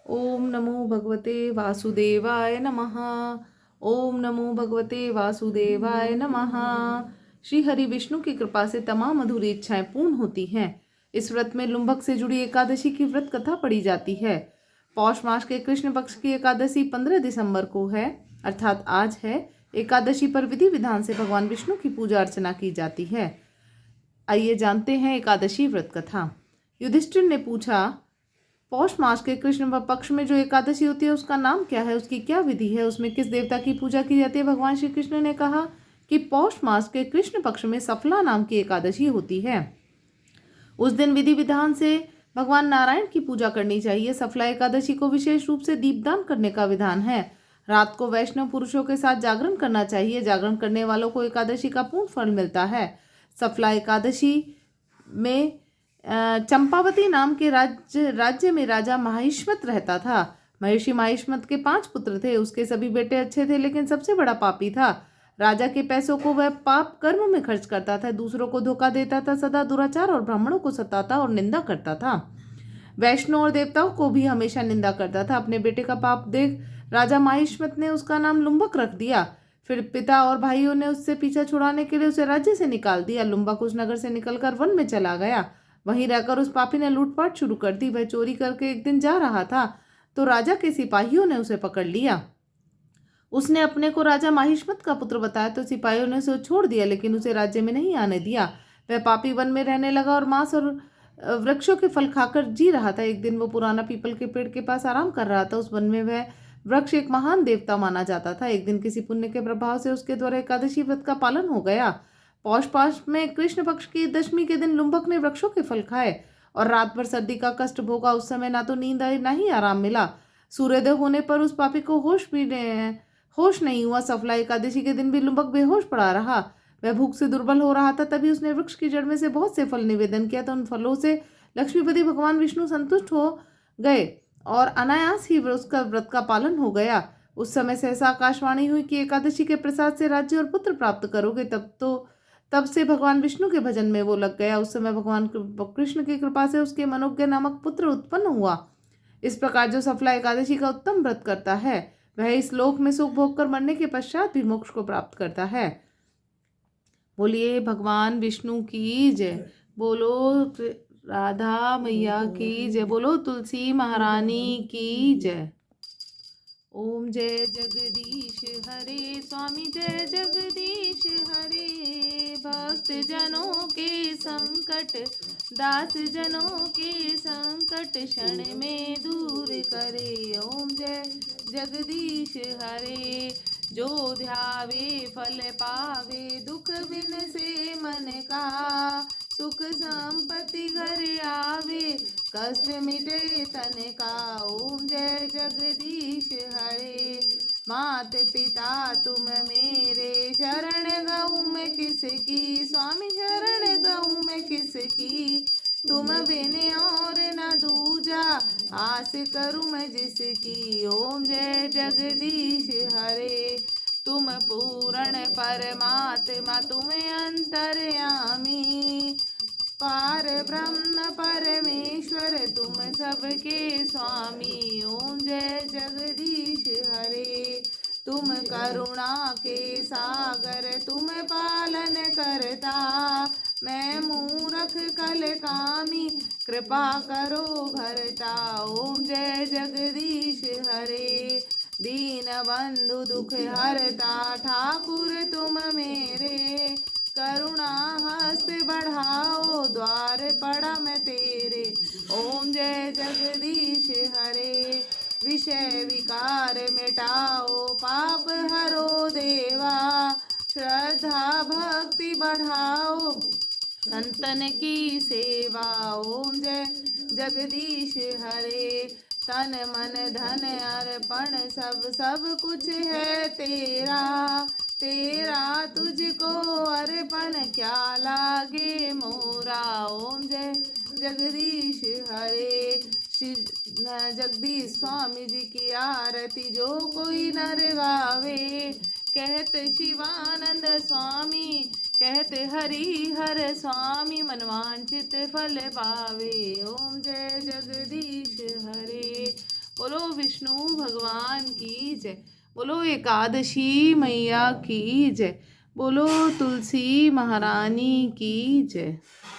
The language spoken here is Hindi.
ओम नमो भगवते वासुदेवाय नमः। ओम नमो भगवते वासुदेवाय नमः। श्री हरि विष्णु की कृपा से तमाम अधूरी इच्छाएं पूर्ण होती हैं। इस व्रत में लुम्भक से जुड़ी एकादशी की व्रत कथा पढ़ी जाती है। पौष मास के कृष्ण पक्ष की एकादशी 15 दिसंबर को है, अर्थात आज है। एकादशी पर विधि विधान से भगवान विष्णु की पूजा अर्चना की जाती है। आइए जानते हैं एकादशी व्रत कथा। युधिष्ठिर ने पूछा, पौष मास के कृष्ण पक्ष में जो एकादशी होती है उसका नाम क्या है, उसकी क्या विधि है, उसमें किस देवता की पूजा की जाती है। भगवान श्री कृष्ण ने कहा कि पौष मास के कृष्ण पक्ष में सफला नाम की एकादशी होती है। उस दिन विधि विधान से भगवान नारायण की पूजा करनी चाहिए। सफला एकादशी को विशेष रूप से दीपदान करने का विधान है। रात को वैष्णव पुरुषों के साथ जागरण करना चाहिए। जागरण करने वालों को एकादशी का पूर्ण फल मिलता है। सफला एकादशी में चंपावती नाम के राज्य में राजा महिष्मत रहता था। महर्षि महिष्मत के 5 पुत्र थे। उसके सभी बेटे अच्छे थे, लेकिन सबसे बड़ा पापी था। राजा के पैसों को वह पाप कर्म में खर्च करता था, दूसरों को धोखा देता था, सदा दुराचार और ब्राह्मणों को सताता और निंदा करता था। वैष्णव और देवताओं को भी हमेशा निंदा करता था। अपने बेटे का पाप देख राजा महिष्मत ने उसका नाम लुम्बक रख दिया। फिर पिता और भाइयों ने उससे पीछा छुड़ाने के लिए उसे राज्य से निकाल दिया। लुम्बक उस नगर से निकलकर वन में चला गया। वहीं रहकर उस पापी ने लूटपाट शुरू कर दी। वह चोरी करके एक दिन जा रहा था तो राजा के सिपाहियों ने उसे पकड़ लिया। उसने अपने को राजा महिष्मत का पुत्र बताया तो सिपाहियों ने उसे छोड़ दिया, लेकिन उसे राज्य में नहीं आने दिया। वह पापी वन में रहने लगा और मांस और वृक्षों के फल खाकर जी रहा था। एक दिन वो पुराना पीपल के पेड़ के पास आराम कर रहा था। उस वन में वह वृक्ष एक महान देवता माना जाता था। एक दिन किसी पुण्य के प्रभाव से उसके द्वारा एकादशी व्रत का पालन हो गया। पौष पाश में कृष्ण पक्ष की दशमी के दिन लुम्बक ने वृक्षों के फल खाए और रात भर सर्दी का कष्ट भोगा। उस समय ना तो नींद आई, ना ही आराम मिला। सूर्योदय होने पर उस पापी को होश नहीं हुआ। सफला एकादशी के दिन भी लुम्बक बेहोश पड़ा रहा। वह भूख से दुर्बल हो रहा था। तभी उसने वृक्ष की जड़ में से बहुत से फल निवेदन किया, तो उन फलों से लक्ष्मीपति भगवान विष्णु संतुष्ट हो गए और अनायास ही उसका व्रत का पालन हो गया। उस समय सहसा आकाशवाणी हुई कि एकादशी के प्रसाद से राज्य और पुत्र प्राप्त करोगे। तब से भगवान विष्णु के भजन में वो लग गया। उस समय भगवान कृष्ण की कृपा से उसके मनोज्ञ नामक पुत्र उत्पन्न हुआ। इस प्रकार जो सफला एकादशी का उत्तम व्रत करता है वह इस लोक में सुख भोग कर मरने के पश्चात भी मोक्ष को प्राप्त करता है। बोलिए भगवान विष्णु की जय। बोलो राधा मैया की जय। बोलो तुलसी महारानी की जय। ओम जय जगदीश हरे स्वामी जय जगदीश हरे। भक्त जनों के संकट दास जनों के संकट क्षण में दूर करे। ओम जय जगदीश हरे। जो ध्यावे फल पावे दुख बिन से मन का। सुख संपत्ति घर आवे कष्ट मिटे तन का। ओम जय जगदीश हरे। मात पिता तुम मेरे शरण गहूँ मैं किसकी। स्वामी शरण गहूँ मैं किसकी। तुम बिन और न दूजा आस करूँ मैं जिसकी। ओम जय जगदीश हरे। तुम पूर्ण परमात्मा तुम अंतर्यामी। पार ब्रह्म परमेश्वर तुम सबके स्वामी। ओम जय जगदीश हरे। तुम करुणा के सागर तुम पालन करता। मैं मूरख कल कामी कृपा करो भरता। ओम जय जगदीश हरे। दीन बंधु दुख हरता ठाकुर तुम मेरे। करुणा हस्त बढ़ाओ द्वार पड़ा मैं तेरे। ओम जय जगदीश हरे। विषय विकार मिटाओ पाप हरो देवा। श्रद्धा भक्ति बढ़ाओ संतन की सेवा। ओम जय जगदीश हरे। तन मन धन अर्पण सब कुछ है तेरा। तेरा तुझको अर्पण क्या लागे मोरा। ओम जय जगदीश हरे। श्री जगदीश स्वामी जी की आरती जो कोई नर गावे। कहते शिवानंद स्वामी कहते हरि हर स्वामी मनवांचित फल पावे। ओम जय जगदीश हरे। बोलो विष्णु भगवान की जय। बोलो एकादशी मैया की जय। बोलो तुलसी महारानी की जय।